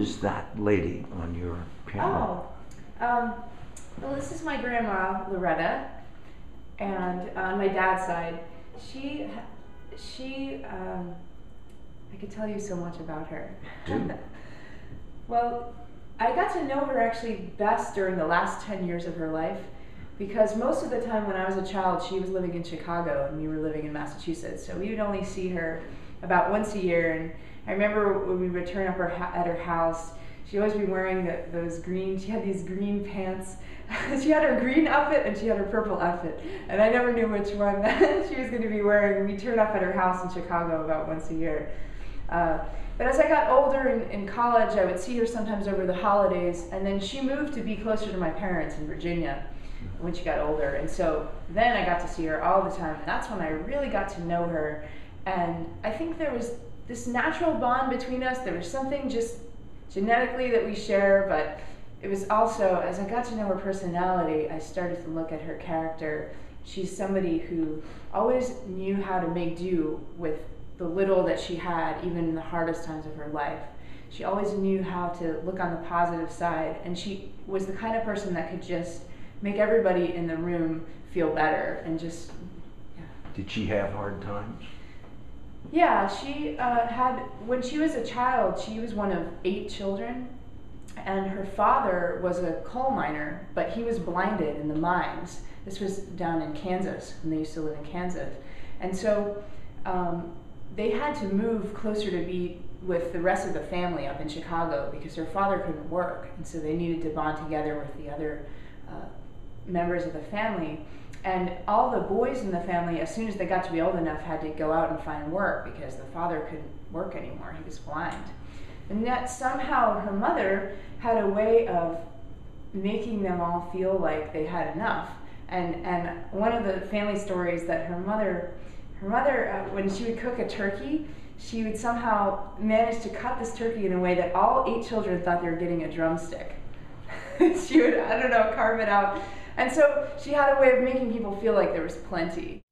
is that lady on your piano? Well, this is my grandma, Loretta, and on my dad's side, I could tell you so much about her. Well, I got to know her actually best during the last 10 years of her life, because most of the time when I was a child, she was living in Chicago and we were living in Massachusetts, so we would only see her about once a year. And I remember when we would turn up at her house, she'd always be wearing she had these green pants. She had her green outfit and she had her purple outfit, and I never knew which one she was going to be wearing. We turned up at her house in Chicago about once a year. But as I got older in college, I would see her sometimes over the holidays, and then she moved to be closer to my parents in Virginia when she got older, and so then I got to see her all the time, and that's when I really got to know her. And I think there was this natural bond between us. There was something just genetically that we share, but it was also, as I got to know her personality, I started to look at her character. She's somebody who always knew how to make do with the little that she had, even in the hardest times of her life. She always knew how to look on the positive side, and she was the kind of person that could just make everybody in the room feel better and just, yeah. Did she have hard times? Yeah, she when she was a child, she was one of 8 children, and her father was a coal miner, but he was blinded in the mines. This was down in Kansas, when they used to live in Kansas. And so they had to move closer to be with the rest of the family up in Chicago because her father couldn't work, and so they needed to bond together with the other members of the family. And all the boys in the family, as soon as they got to be old enough, had to go out and find work because the father couldn't work anymore. He was blind. And yet somehow her mother had a way of making them all feel like they had enough. And one of the family stories that her mother, when she would cook a turkey, she would somehow manage to cut this turkey in a way that all 8 children thought they were getting a drumstick. She would, I don't know, carve it out. And so she had a way of making people feel like there was plenty.